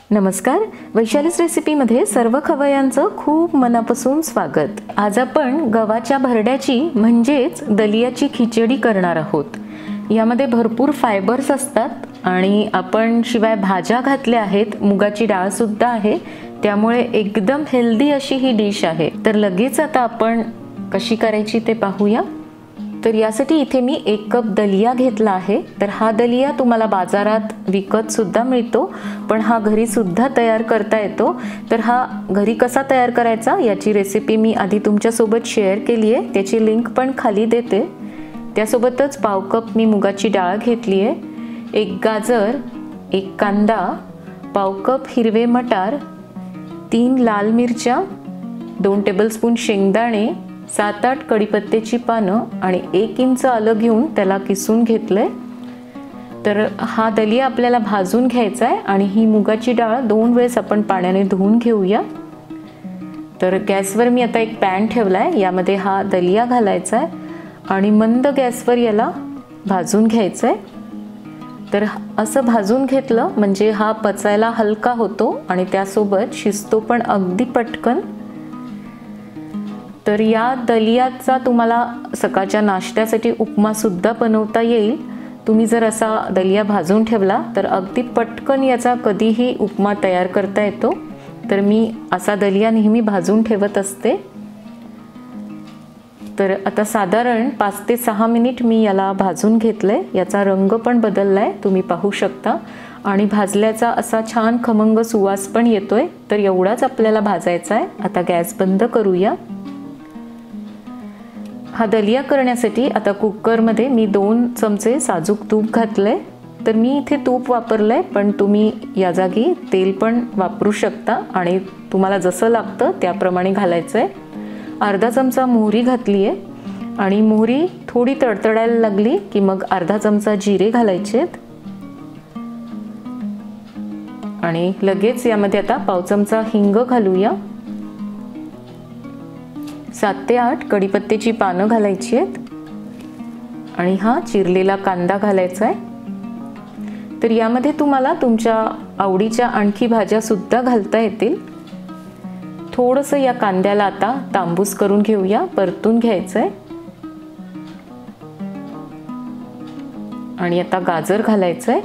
नमस्कार, वैशालीस रेसिपीमध्ये सर्व खवय्यांचं खूप मनापासून स्वागत। आज आपण गव्हाच्या भरड्याची म्हणजेच दलियाची खिचडी करणार आहोत। यामध्ये भरपूर फायबर्स असतात आणि आपण शिवाय भाज्या घातल्या आहेत, मुगाची डाळ सुद्धा आहे, त्यामुळे एकदम हेल्दी अशी ही डिश आहे। तर लगेच आता आपण कशी करायची ते पाहूया। तर यासाठी इथे मी 1 कप दलिया घेतला आहे। तर हा दलिया तुम्हाला बाजारात विकत सुद्धा मिळतो, पण हा घरी सुद्धा तयार करता येतो। तर हा घरी कसा तयार करायचा याची रेसिपी मी आधी तुमच्या सोबत शेअर केली आहे, त्याची लिंक पण खाली देते। त्यासोबतच पाव कप मी मुगाची डाळ घेतली आहे, 1 गाजर, 1 कांदा, पाव कप हिरवे मटार, 3 लाल मिरच्या, 2 टेबलस्पून शेंगदाणे, 7-8 कढीपत्त्याची पानं आणि 1 इंच आलं घेऊन त्याला किसून घेतलंय। तर हा दलिया आपल्याला भाजून घ्यायचा आहे आणि ही मुगाची डाळ 2 वेळेस आपण पाण्याने धुवून घेऊया। तर गॅसवर मी आता एक पॅन ठेवलाय, यामध्ये हा दलिया घालायचा आहे आणि मंद गॅसवर याला भाजून घ्यायचं आहे। तर असं भाजून घेतलं म्हणजे हा पचायला हलका होतो आणि त्यासोबत शिजतो पण अगदी पटकन। तर या दलियाचा तुम्हाला सकाळच्या नाश्त्यासाठी उपमा सुद्धा बनवता येईल। तुम्ही जर असा दलिया भाजून ठेवला तर अगदी पटकन याचा कधीही उपमा तयार करता येतो। तर मी असा दलिया नेहमी भाजून ठेवत असते। तर आता साधारण 5 ते 6 मिनिट मी याला भाजून घेतलंय, याचा रंग पण बदललाय, तुम्ही पाहू शकता आणि भाजल्याचा असा छान खमंग सुवास पण येतोय। तर एवढाच आपल्याला भाजायचा आहे। आता गॅस बंद करूया। हा दलिया करण्यासाठी आता कुकरमध्ये मी 2 चमचे साजूक तूप घातलंय। तर मी इथे तूप वापरलंय, पण तुम्ही या जागी तेल पण वापरू शकता आणि तुम्हाला जसं लागतं त्याप्रमाणे घालायचंय। अर्धा चमचा मोहरी घातली आहे आणि मोहरी थोडी तडतडायला लागली की मग अर्धा चमचा जिरे घालायचे आणि लगेच यामध्ये आता पाव चमचा हिंग घालूया। 7 ते 8 कढीपत्त्याची पानं घालायची आहेत आणि हा चिरलेला कांदा घालायचा आहे। तर यामध्ये तुम्हाला तुमच्या आवडीच्या आणखी भाज्या सुद्धा घालता येतील। थोडंसं या कांद्याला आता तांबूस करून घेऊया, परतून घ्यायचंय आणि आता गाजर घालायचंय,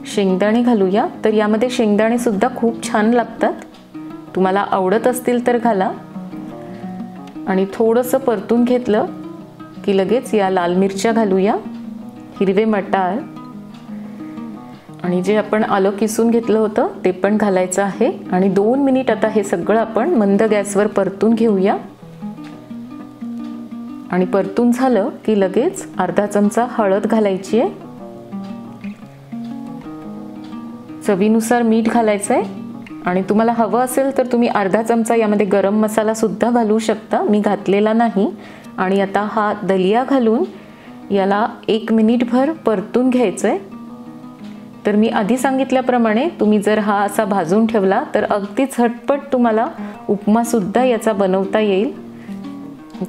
शेंगदाणे घालूया। तर यामध्ये शेंगदाणे सुद्धा खूप छान लागतात, तुम्हाला आवडत असतील तर घाला। आणि थोडंसं परतून घेतलं की लगेच या लाल मिरच्या घालूया, हिरवे मटार आणि जे आपण आलं किसून घेतलं होतं ते पण घालायचं आहे आणि 2 मिनिट आता हे सगळं आपण मंद गॅसवर परतून घेऊया। आणि परतून झालं की लगेच अर्धा चमचा हळद घालायची आहे, चवीनुसार मीठ घालायचं आहे आणि तुम्हाला हवं असेल तर तुम्ही अर्धा चमचा यामध्ये गरम मसाला सुद्धा घालू शकता, मी घातलेला नाही। आणि आता हा दलिया घालून याला 1 मिनिटभर परतून घ्यायचंय। तर मी आधी सांगितल्याप्रमाणे तुम्ही जर हा असा भाजून ठेवला तर अगदी झटपट तुम्हाला उपमा सुद्धा याचा बनवता येईल।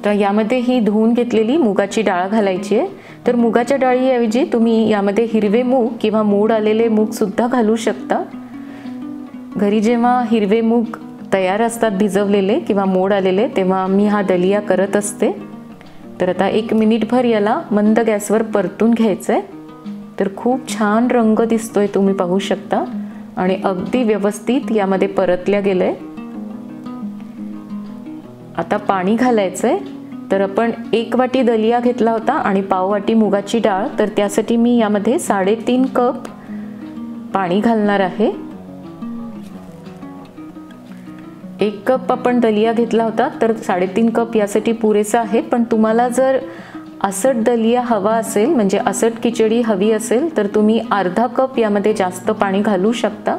तर यामध्ये ही धुवून घेतलेली मुगाची डाळ घालायची आहे। तर मुगाच्या डाळीऐवजी तुम्ही यामध्ये हिरवे मूग किंवा मोड आलेले मूग सुद्धा घालू शकता। घरी जेव्हा हिरवे मूग तयार असतात भिजवलेले किंवा मोड आलेले, तेव्हा मी हा दलिया करत असते। तर आता 1 मिनिटभर याला मंद गॅसवर परतून घ्यायचंय। तर खूप छान रंग दिसतोय, तुम्ही पाहू शकता आणि अगदी व्यवस्थित यामध्ये परतल्या गेलंय। आता पाणी घालायचंय। तर आपण 1 वाटी दलिया घेतला होता आणि पाव वाटी मुगाची डाळ, तर त्यासाठी मी यामध्ये 3.5 कप पाणी घालणार आहे। 1 कप आपण दलिया घेतला होता तर 3.5 कप यासाठी पुरेसा आहे। पण तुम्हाला जर असट दलिया हवा असेल, म्हणजे असट खिचडी हवी असेल, तर तुम्ही अर्धा कप यामध्ये जास्त पाणी घालू शकता।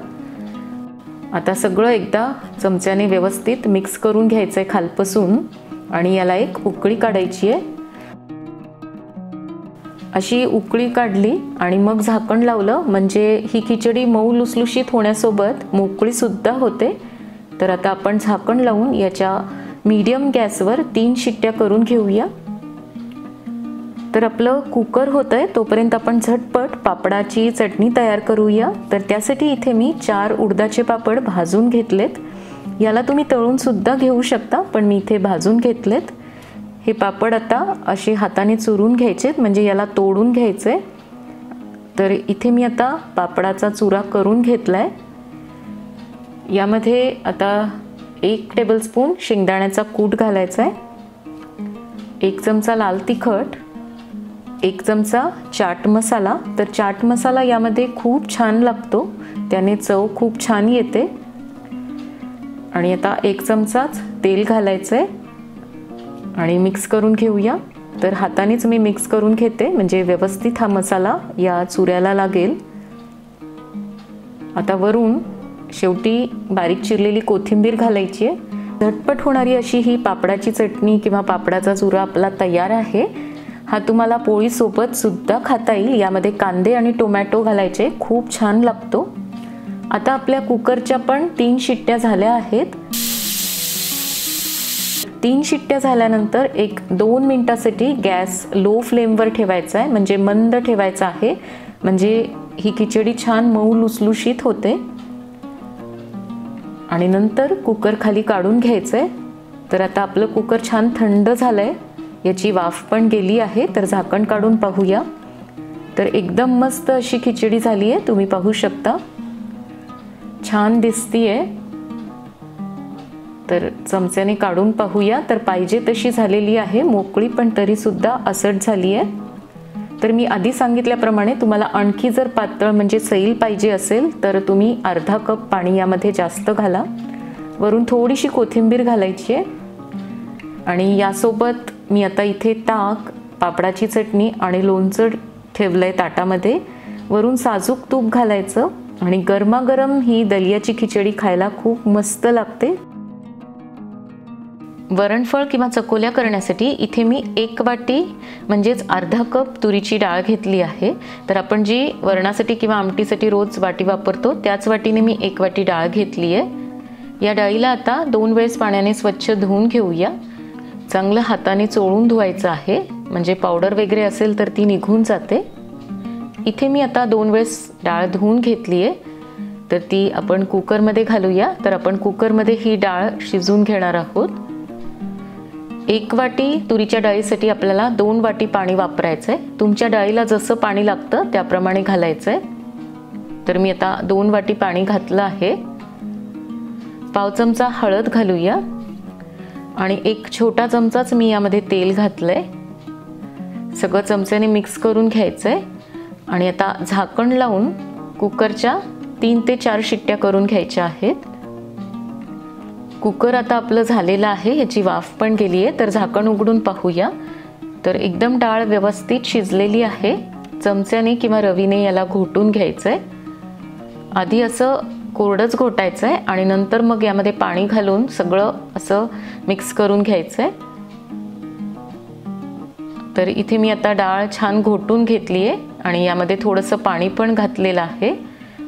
आता सगळं एकदा चमच्याने व्यवस्थित मिक्स करून घ्यायचंय खालपासून आणि याला एक उकळी काढायची आहे। अशी उकळी काढली आणि मग झाकण लावलं म्हणजे ही खिचडी मऊ लुसलुशीत होण्यासोबत मोकळी सुद्धा होते। तर आता आपण झाकण लावून याच्या मीडियम गॅसवर 3 शिट्ट्या करून घेऊया। तर आपलं कुकर होतंय तोपर्यंत आपण झटपट पापडाची चटणी तयार करूया। तर त्यासाठी इथे मी 4 उडदाचे पापड भाजून घेतलेत। याला तुम्ही तळून सुद्धा घेऊ शकता, पण मी इथे भाजून घेतलेत। हे पापड आता असे हाताने चुरून घ्यायचेत, म्हणजे याला तोडून घ्यायचे। तर इथे मी आता पापडाचा चुरा करून घेतलाय। यामध्ये आता 1 टेबलस्पून शेंगदाण्याचा कूट घालायचा आहे, 1 चमचा लाल तिखट, 1 चमचा चाट मसाला। तर चाट मसाला यामध्ये खूप छान लागतो, त्याने चव खूप छान येते। आणि आता 1 चमचाच तेल घालायचं आहे आणि मिक्स करून घेऊया। तर हातानेच मी मिक्स करून घेते, म्हणजे व्यवस्थित हा मसाला या चुऱ्याला लागेल। आता वरून शेवटी बारीक चिरलेली कोथिंबीर घालायची आहे। झटपट होणारी अशी ही पापडाची चटणी किंवा पापडाचा चुरा आपला तयार आहे। हा तुम्हाला पोळी सोबत सुद्धा खाता येईल। यामध्ये कांदे आणि टोमॅटो घालायचे, खूप छान लागतो। आता आपल्या कुकरच्या पण 3 शिट्ट्या झाल्या आहेत। 3 शिट्ट्या झाल्यानंतर 1-2 मिनिटासाठी गॅस लो फ्लेमवर ठेवायचा आहे, म्हणजे मंद ठेवायचा आहे, म्हणजे ही खिचडी छान मऊ लुसलुशीत होते। आणि नंतर कुकर खाली काढून घ्यायचंय। तर आता आपलं कुकर छान थंड झालंय, याची वाफ पण गेली आहे। तर झाकण काढून पाहूया। तर एकदम मस्त अशी खिचडी झाली आहे, तुम्ही पाहू शकता, छान दिसतीये। तर चमच्याने काढून पाहूया। तर पाहिजे तशी झालेली आहे, मोकळी पण तरी सुद्धा असट झाली आहे। तर मी आधी सांगितल्याप्रमाणे तुम्हाला आणखी जर पातळ म्हणजे सैल पाहिजे असेल तर तुम्ही अर्धा कप पाणी यामध्ये जास्त घाला। वरून थोडीशी कोथिंबीर घालायची आहे। आणि यासोबत मी आता इथे ताक, पापडाची चटणी आणि लोणचं ठेवलंय ताटामध्ये। वरून साजूक तूप घालायचं आणि गरमागरम ही दलियाची खिचडी खायला खूप मस्त लागते। वरणफळ किंवा चकोल्या करण्यासाठी इथे मी 1 वाटी म्हणजेच अर्धा कप तुरीची डाळ घेतली आहे। तर आपण जी वरणासाठी किंवा आमटीसाठी रोज वाटी वापरतो त्याच वाटीने मी 1 वाटी डाळ घेतली आहे। या डाळीला आता 2 वेळेस पाण्याने स्वच्छ धुवून घेऊया। चांगलं हाताने चोळून धुवायचं आहे, म्हणजे पावडर वगैरे असेल तर ती निघून जाते। इथे मी आता 2 वेळेस डाळ धुवून घेतली आहे। तर ती आपण कुकरमध्ये घालूया। तर आपण कुकरमध्ये ही डाळ शिजवून घेणार आहोत। 1 वाटी तुरीच्या डाळीसाठी आपल्याला 2 वाटी पाणी वापरायचं आहे। तुमच्या डाळीला जसं पाणी लागतं त्याप्रमाणे घालायचं आहे। तर मी आता 2 वाटी पाणी घातलं आहे। पाव चमचा हळद घालूया आणि 1 छोटा चमचाच मी यामध्ये तेल घातलंय। सगळं चमच्याने मिक्स करून घ्यायचंय आणि आता झाकण लावून कुकरच्या 3 ते 4 शिट्ट्या करून घ्यायच्या आहेत। कुकर आता आपलं झालेलं आहे, याची वाफ पण गेली आहे। तर झाकण उघडून पाहूया। तर एकदम डाळ व्यवस्थित शिजलेली आहे। चमच्याने किंवा रवीने याला घोटून घ्यायचंय। आधी असं कोरडंच घोटायचं आहे आणि नंतर मग यामध्ये पाणी घालून सगळं असं मिक्स करून घ्यायचंय। तर इथे मी आता डाळ छान घोटून घेतली आहे आणि यामध्ये थोडंसं पाणी पण घातलेलं आहे।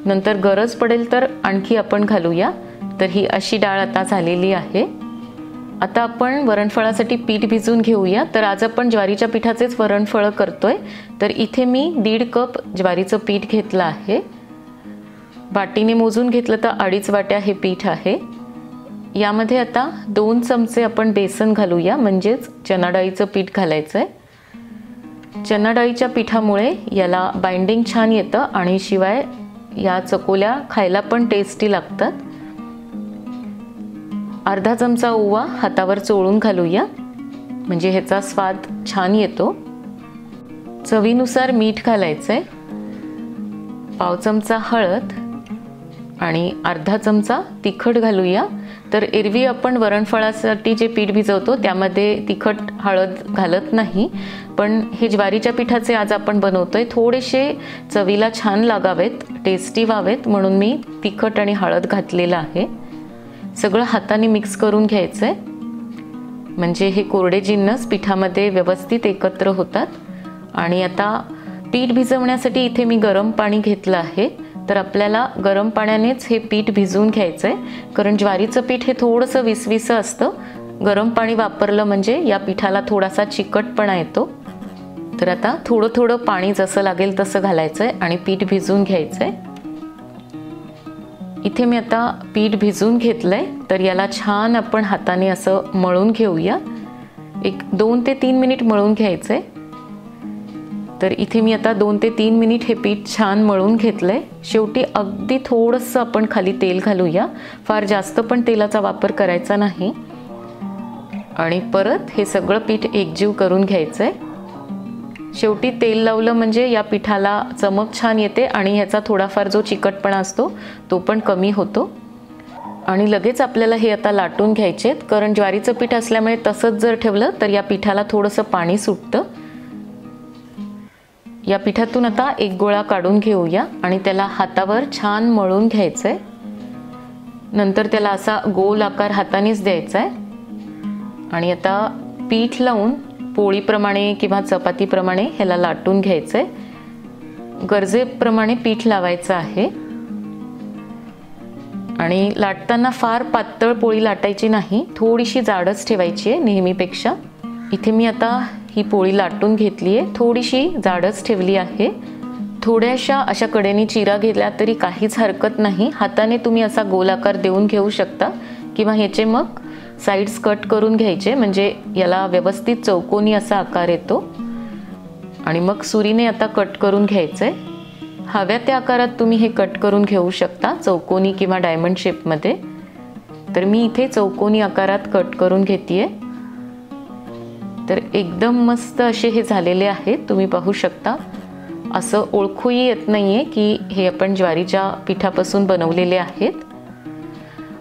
नंतर गरज पडेल तर आणखी आपण घालूया। तर ही अशी डाळ आता झालेली आहे। आता आपण वरणफळासाठी पीठ भिजवून घेऊया। तर आज आपण ज्वारीच्या पिठाचेच वरणफळ करतोय। तर इथे मी 1.5 कप ज्वारीचं पीठ घेतलं आहे। वाटीने मोजून घेतलं तर 2.5 वाट्या हे पीठ आहे। यामध्ये आता 2 चमचे आपण बेसन घालूया, म्हणजेच चना डाळीचं पीठ घालायचं आहे। चना डाळीच्या पिठामुळे याला बाइंडिंग छान येतं आणि शिवाय या चकोल्या खायला पण टेस्टी लागतात। अर्धा चमचा ओवा हातावर चोळून घालूया, म्हणजे ह्याचा स्वाद छान येतो। चवीनुसार मीठ घालायचंय, पाव चमचा हळद आणि अर्धा चमचा तिखट घालूया। तर एरवी आपण वरणफळासाठी जे पीठ भिजवतो त्यामध्ये तिखट हळद घालत नाही, पण हे ज्वारीच्या पिठाचे आज आपण बनवतोय, थोडेसे चवीला छान लागावेत, टेस्टी व्हावेत म्हणून मी तिखट आणि हळद घातलेलं आहे। सगळं हाताने मिक्स करून घ्यायचंय, म्हणजे हे कोरडे जिन्नस पिठामध्ये व्यवस्थित एकत्र होतात। आणि आता पीठ भिजवण्यासाठी इथे मी गरम पाणी घेतलं आहे। तर आपल्याला गरम पाण्यानेच हे पीठ भिजवून घ्यायचंय, कारण ज्वारीचं पीठ हे थोडंसं विसविसं असतं। गरम पाणी वापरलं म्हणजे या पिठाला थोडासा चिकटपणा येतो। तर आता थोडं थोडं पाणी जसं लागेल तसं घालायचं आहे आणि पीठ भिजवून घ्यायचं आहे. इथे मी आता पीठ भिजवून घेतलं आहे. तर याला छान आपण हाताने असं मळून घेऊया. एक 2 ते 3 मिनिट मळून घ्यायचं आहे. तर इथे मी आता 2 ते 3 मिनिट हे पीठ छान मळून घेतलं आहे. शेवटी अगदी थोडंसं आपण खाली तेल घालूया. फार जास्त पण तेलाचा वापर करायचा नाही. आणि परत हे सगळं पीठ एकजीव करून घ्यायचं आहे. शेवटी तेल लावलं म्हणजे या पिठाला चमक छान येते आणि ह्याचा थोडाफार जो चिकटपणा असतो तो पण कमी होतो. आणि लगेच आपल्याला हे आता लाटून घ्यायचे आहेत, कारण ज्वारीचं पीठ असल्यामुळे तसंच जर ठेवलं तर या पिठाला थोडंसं पाणी सुटतं. या पिठातून आता एक गोळा काढून घेऊया आणि त्याला हातावर छान मळून घ्यायचं आहे. नंतर त्याला असा गोल आकार हातानेच द्यायचा आहे. आणि आता पीठ लावून पोळीप्रमाणे किंवा चपातीप्रमाणे ह्याला लाटून घ्यायचं आहे. गरजेप्रमाणे पीठ लावायचं आहे. आणि लाटताना फार पातळ पोळी लाटायची नाही, थोडीशी जाडच ठेवायची आहे नेहमीपेक्षा. इथे मी आता ही पोळी लाटून घेतली आहे, थोडीशी जाडच ठेवली आहे. थोड्याशा अशा कडेने चिरा घेतल्या तरी काहीच हरकत नाही. हाताने तुम्ही असा गोल आकार देऊन घेऊ शकता किंवा ह्याचे मग साईड्स कट करून घ्यायचे, म्हणजे याला व्यवस्थित चौकोनी असा आकार येतो. आणि मग सुरीने आता कट करून घ्यायचं आहे. हव्या त्या आकारात तुम्ही हे कट करून घेऊ शकता, चौकोनी किंवा डायमंड शेपमध्ये. तर मी इथे चौकोनी आकारात कट करून घेते. तर एकदम मस्त असे हे झालेले आहेत, तुम्ही पाहू शकता. असं ओळखूही येत नाही आहे की हे आपण ज्वारीच्या पिठापासून बनवलेले आहेत.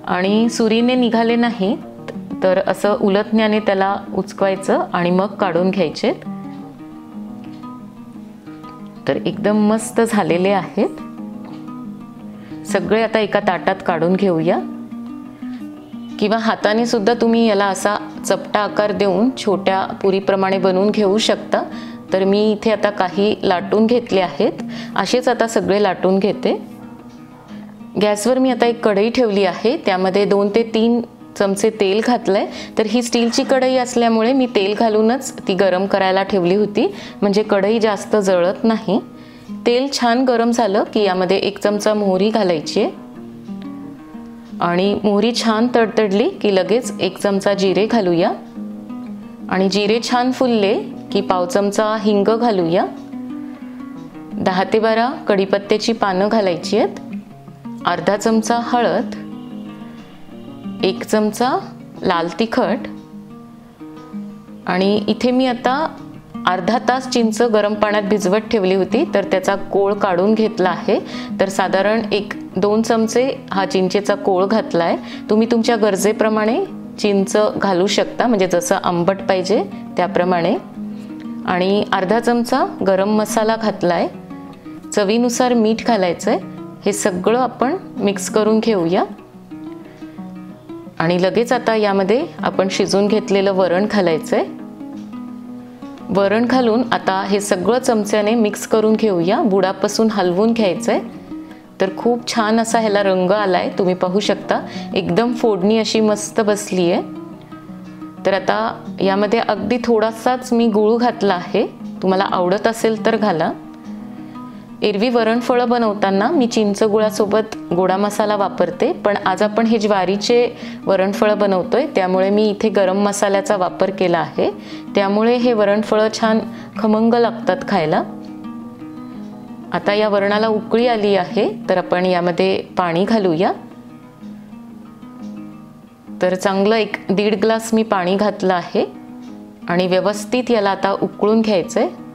आणि सुरीने निघाले नाही तर असं उलथण्याने त्याला उचकवायचं आणि मग काढून घ्यायचे. तर एकदम मस्त झालेले आहेत सगळे. आता एका ताटात काढून घेऊया. किंवा हाताने सुद्धा तुम्ही याला असा चपटा आकार देऊन छोट्या पुरीप्रमाणे बनवून घेऊ शकता. तर मी इथे आता काही लाटून घेतले आहेत, असेच आता सगळे लाटून घेते. गॅसवर मी आता एक कढई ठेवली आहे, त्यामध्ये 2 ते 3 चमचे तेल घातलंय. तर ही स्टीलची कढई असल्यामुळे मी तेल घालूनच ती गरम करायला ठेवली होती, म्हणजे कढई जास्त जळत नाही. तेल छान गरम झालं की यामध्ये 1 चमचा मोहरी घालायची आहे. आणि मोहरी छान तडतडली की लगेच 1 चमचा जिरे घालूया. आणि जिरे छान फुलले की पाव चमचा हिंग घालूया. 10 ते 12 कढीपत्त्याची पानं घालायची आहेत. अर्धा चमचा हळद, 1 चमचा लाल तिखट. आणि इथे मी आता अर्धा तास चिंच गरम पाण्यात भिजवत ठेवली होती, तर त्याचा कोळ काढून घेतला आहे. तर साधारण 1-2 चमचे हा चिंचेचा कोळ घातला आहे. तुम्ही तुमच्या गरजेप्रमाणे चिंच घालू शकता, म्हणजे जसं आंबट पाहिजे त्याप्रमाणे. आणि अर्धा चमचा गरम मसाला घातला आहे. चवीनुसार मीठ घालायचं आहे. हे सगळं आपण मिक्स करून घेऊया. आणि लगेच आता यामध्ये आपण शिजून घेतलेलं वरण घालायचं आहे. वरण घालून आता हे सगळं चमच्याने मिक्स करून घेऊया. बुडापासून हलवून घ्यायचं आहे. तर खूप छान असा ह्याला रंग आला आहे, तुम्ही पाहू शकता. एकदम फोडणी अशी मस्त बसली आहे. तर आता यामध्ये अगदी थोडासाच मी गूळ घातला आहे, तुम्हाला आवडत असेल तर घाला. एरवी वरणफळं बनवताना मी चिंच गुळासोबत गोडा मसाला वापरते, पण आज आपण हे ज्वारीचे वरणफळं बनवतोय त्यामुळे मी इथे गरम मसाल्याचा वापर केला आहे. त्यामुळे हे वरणफळं छान खमंग लागतात खायला. आता या वरणाला उकळी आली आहे, तर आपण यामध्ये पाणी घालूया. तर चांगलं 1-1.5 ग्लास मी पाणी घातलं आहे आणि व्यवस्थित याला आता उकळून घ्यायचं आहे.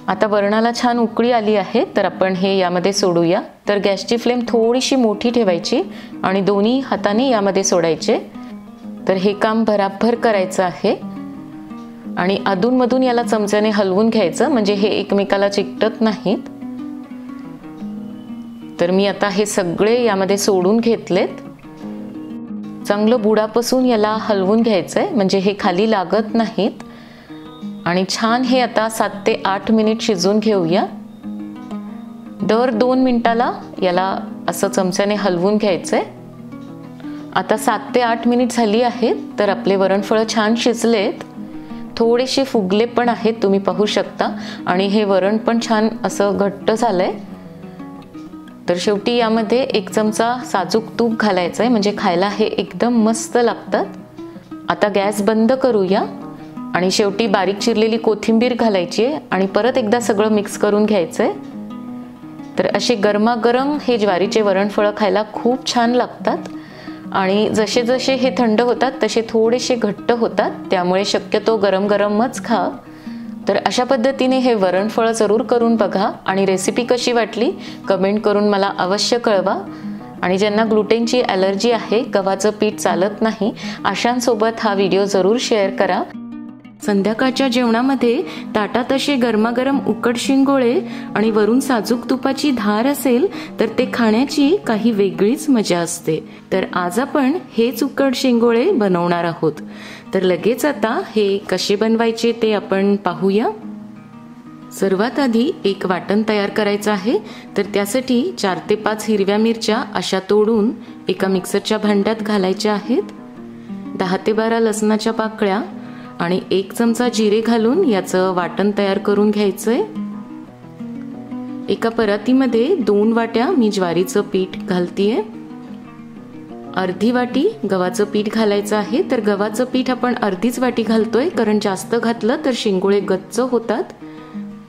आता वरणाला छान उकळी आली आहे, तर आपण हे यामध्ये सोडूया. तर गॅसची फ्लेम थोडीशी मोठी ठेवायची आणि दोन्ही हाताने यामध्ये सोडायचे. तर हे काम भराभर करायचं आहे. आणि अधूनमधून याला चमच्याने हलवून घ्यायचं, म्हणजे हे एकमेकाला चिकटत नाहीत. तर मी आता हे सगळे यामध्ये सोडून घेतलेत. चांगलं बुडापासून याला हलवून घ्यायचं आहे, म्हणजे हे खाली लागत नाहीत. आणि छान हे आता 7 ते 8 मिनिट शिजवून घेऊया. दर 2 मिनिटाला याला असं चमच्याने हलवून घ्यायचं आहे. आता 7 ते 8 मिनिट झाली आहेत, तर आपले वरणफळं छान शिजलेत. थोडेसे फुगले पण आहेत, तुम्ही पाहू शकता. आणि हे वरण पण छान असं घट्ट झालंय. तर शेवटी यामध्ये 1 चमचा साजूक तूप घालायचं आहे, म्हणजे खायला हे एकदम मस्त लागतात. आता गॅस बंद करूया आणि शेवटी बारीक चिरलेली कोथिंबीर घालायची आहे आणि परत एकदा सगळं मिक्स करून घ्यायचं आहे. तर असे गरमागरम हे ज्वारीचे वरणफळं खायला खूप छान लागतात. आणि जसे जसे हे थंड होतात तसे थोडेसे घट्ट होतात, त्यामुळे शक्यतो गरम गरमच खा. तर अशा पद्धतीने हे वरणफळं जरूर करून बघा आणि रेसिपी कशी वाटली कमेंट करून मला अवश्य कळवा. आणि ज्यांना ग्लुटेनची ॲलर्जी आहे, गव्हाचं पीठ चालत नाही, अशांसोबत हा व्हिडिओ जरूर शेअर करा. संध्याकाळच्या जेवणामध्ये ताटात असे गरमागरम उकड शिंगोळे आणि वरून साजूक तुपाची धार असेल तर ते खाण्याची काही वेगळीच मजा असते. तर आज आपण हेच उकड शिंगोळे बनवणार आहोत. तर लगेच आता हे कसे बनवायचे ते आपण पाहूया. सर्वात आधी एक वाटण तयार करायचं आहे. तर त्यासाठी 4 ते 5 हिरव्या मिरच्या अशा तोडून एका मिक्सरच्या भांड्यात घालायच्या आहेत. 10 ते 12 लसणाच्या पाकळ्या आणि 1 चमचा जिरे घालून याचं वाटण तयार करून घ्यायचंय. एका परातीमध्ये 2 वाट्या मी ज्वारीचं पीठ घालतीये. अर्धी वाटी गव्हाचं पीठ घालायचं आहे. तर गव्हाचं पीठ आपण अर्धीच वाटी घालतोय, कारण जास्त घातलं तर शिंगोळे गच्च होतात.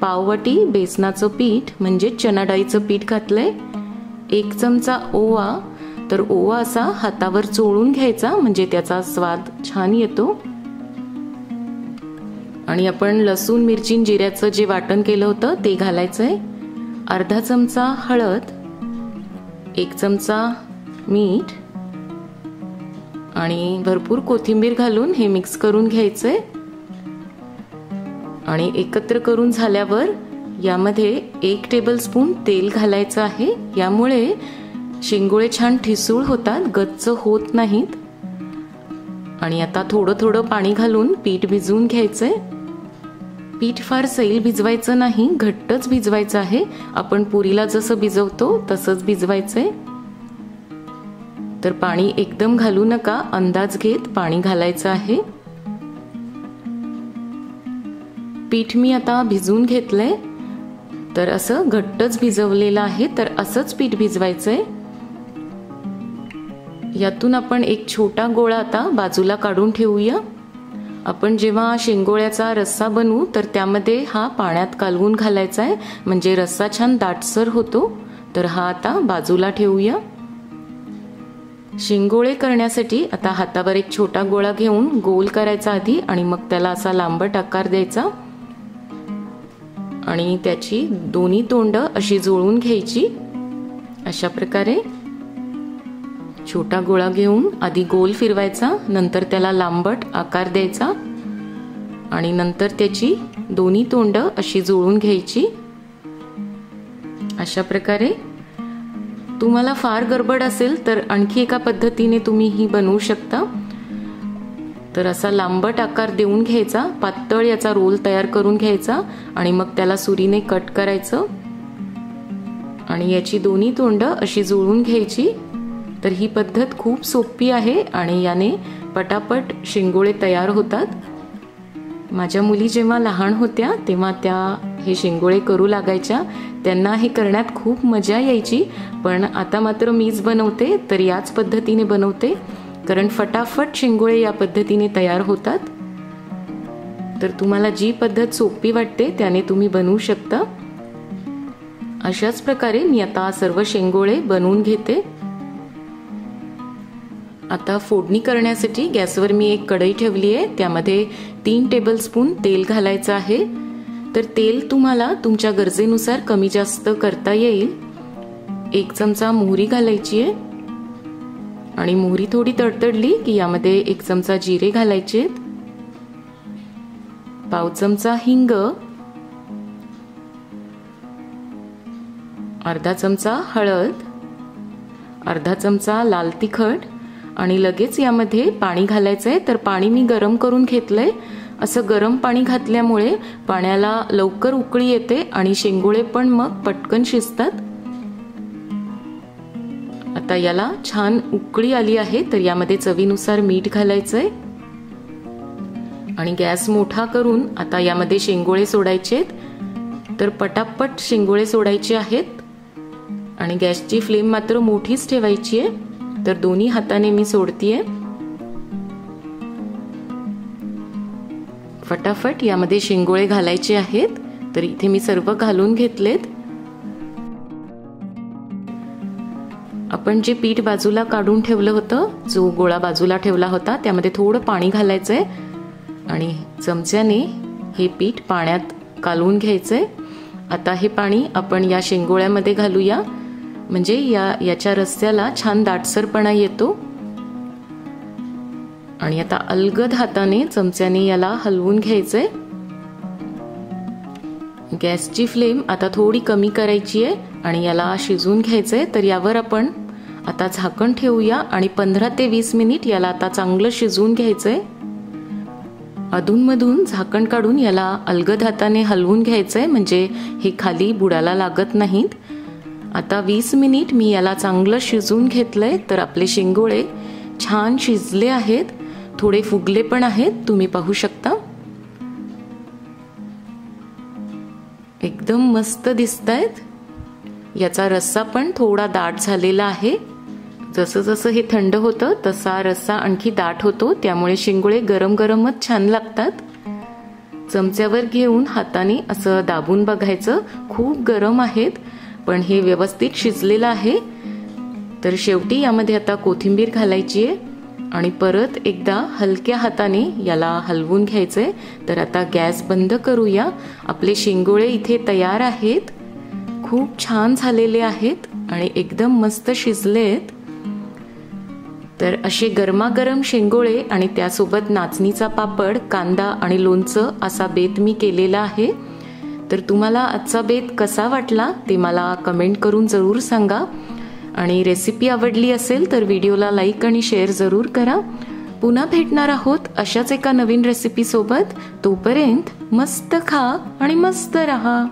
पाव वाटी बेसनाचं पीठ म्हणजे चणा डाळीचं पीठ घातलंय. 1 चमचा ओवा. तर ओवा असा हातावर चोळून घ्यायचा, म्हणजे त्याचा स्वाद छान येतो. आणि आपण लसूण मिरची जिऱ्याचं जे वाटण केलं होतं ते घालायचंय. अर्धा चमचा हळद, 1 चमचा मीठ आणि भरपूर कोथिंबीर घालून हे मिक्स करून घ्यायचंय. आणि एकत्र करून झाल्यावर यामध्ये 1 टेबलस्पून तेल घालायचं आहे. यामुळे शिंगोळे छान ठिसूळ होतात, गच्च होत नाहीत. आणि आता थोडं थोडं पाणी घालून पीठ भिजवून घ्यायचंय. पीठ फार सैल भिजवायचं नाही, घट्टच भिजवायचं आहे. आपण पुरीला जसं भिजवतो तसंच भिजवायचंय. तर पाणी एकदम घालू नका, अंदाज घेत पाणी घालायचं आहे. पीठ मी आता भिजवून घेतलंय. तर असं घट्टच भिजवलेलं आहे. तर असंच पीठ भिजवायचंय. यातून आपण एक छोटा गोळा आता बाजूला काढून ठेवूया. आपण जेव्हा शिंगोळ्याचा रस्सा बनवू तर त्यामध्ये हा पाण्यात कालवून घालायचा आहे, म्हणजे रस्सा छान दाटसर होतो. तर हा आता बाजूला ठेवूया. शिंगोळे करण्यासाठी आता हातावर एक छोटा गोळा घेऊन गोल करायचा आधी आणि मग त्याला असा लांबट आकार द्यायचा आणि त्याची दोन्ही तोंड अशी जुळवून घ्यायची. अशा प्रकारे छोटा गोळा घेऊन आधी गोल फिरवायचा, नंतर त्याला लांबट आकार द्यायचा आणि नंतर त्याची दोन्ही तोंड अशी जुळवून घ्यायची. अशा प्रकारे तुम्हाला फार गडबड असेल तर आणखी एका पद्धतीने तुम्ही ही बनवू शकता. तर असा लांबट आकार देऊन घ्यायचा, पातळ याचा रोल तयार करून घ्यायचा आणि मग त्याला सुरीने कट करायचं आणि याची दोन्ही तोंड अशी जुळवून घ्यायची. तर ही पद्धत खूप सोपी आहे आणि याने पटापट शिंगोळे तयार होतात. माझ्या मुली जेव्हा लहान होत्या तेव्हा त्या हे शिंगोळे करू लागायच्या. त्यांना हे करण्यात खूप मजा यायची. पण आता मात्र मीच बनवते, तर याच पद्धतीने बनवते, कारण फटाफट शिंगोळे या पद्धतीने तयार होतात. तर तुम्हाला जी पद्धत सोपी वाटते त्याने तुम्ही बनवू शकता. अशाच प्रकारे मी आता सर्व शिंगोळे बनवून घेते. आता फोडणी करण्यासाठी गॅसवर मी एक कढई ठेवली आहे. त्यामध्ये 3 टेबलस्पून तेल घालायचं आहे. तर तेल तुम्हाला तुमच्या गरजेनुसार कमी जास्त करता येईल. 1 चमचा मोहरी घालायची आहे आणि मोहरी थोडी तडतडली की यामध्ये 1 चमचा जिरे घालायचे, पाव चमचा हिंग, अर्धा चमचा हळद, अर्धा चमचा लाल तिखट आणि लगेच यामध्ये पाणी घालायचंय. तर पाणी मी गरम करून घेतलंय. असं गरम पाणी घातल्यामुळे पाण्याला लवकर उकळी येते आणि शिंगोळे पण मग पटकन शिजतात. आता याला छान उकळी आली आहे. तर यामध्ये चवीनुसार मीठ घालायचंय आणि गॅस मोठा करून आता यामध्ये शेंगोळे सोडायचेत. तर पटापट शेंगोळे सोडायचे आहेत आणि गॅसची फ्लेम मात्र मोठीच ठेवायची आहे. तर दोन्ही हाताने मी सोडतीये. फटाफट यामध्ये शेंगोळे घालायचे आहेत. तर इथे मी सर्व घालून घेतलेत. आपण जे पीठ बाजूला काढून ठेवलं होतं, जो गोळा बाजूला ठेवला होता, त्यामध्ये थोडं पाणी घालायचंय आणि चमच्याने हे पीठ पाण्यात कालवून घ्यायचंय. आता हे पाणी आपण या शेंगोळ्यामध्ये घालूया, म्हणजे याच्या रस्स्याला छान दाटसरपणा येतो. आणि आता अलगद हाताने चमच्याने याला हलवून घ्यायचंय. गॅसची फ्लेम आता थोडी कमी करायची आहे आणि याला शिजवून घ्यायचंय. तर यावर आपण आता झाकण ठेवूया आणि 15 ते 20 मिनिट याला आता चांगलं शिजवून घ्यायचंय. अधूनमधून झाकण काढून याला अलगद हाताने हलवून घ्यायचंय, म्हणजे हे खाली बुडाला लागत नाहीत. आता 20 मिनिट मी याला चांगलं शिजवून घेतलंय. तर आपले शेंगोळे छान शिजले आहेत, थोडे फुगले पण आहेत, तुम्ही पाहू शकता. एकदम मस्त दिसतायत. याचा रस्सा पण थोडा दाट झालेला आहे. जसं जसं हे थंड होतं तसा रस्सा आणखी दाट होतो, त्यामुळे शेंगोळे गरम गरमच छान लागतात. चमच्यावर घेऊन हाताने असं दाबून बघायचं. खूप गरम आहेत, पण हे व्यवस्थित शिजलेलं आहे. तर शेवटी यामध्ये आता कोथिंबीर घालायची आहे आणि परत एकदा हलक्या हाताने याला हलवून घ्यायचंय. तर आता गॅस बंद करूया. आपले शेंगोळे इथे तयार आहेत. खूप छान झालेले आहेत आणि एकदम मस्त शिजलेत. तर असे गरमागरम शेंगोळे आणि त्यासोबत नाचणीचा पापड, कांदा आणि लोणचं असा बेत मी केलेला आहे. तर तुम्हाला आजचा बेत कसा वाटला ते मला कमेंट करून जरूर सांगा. आणि रेसिपी आवडली असेल तर व्हिडिओला लाईक आणि शेअर जरूर करा. पुन्हा भेटणार आहोत अशाच एका नवीन रेसिपी सोबत. तोपर्यंत मस्त खा आणि मस्त रहा.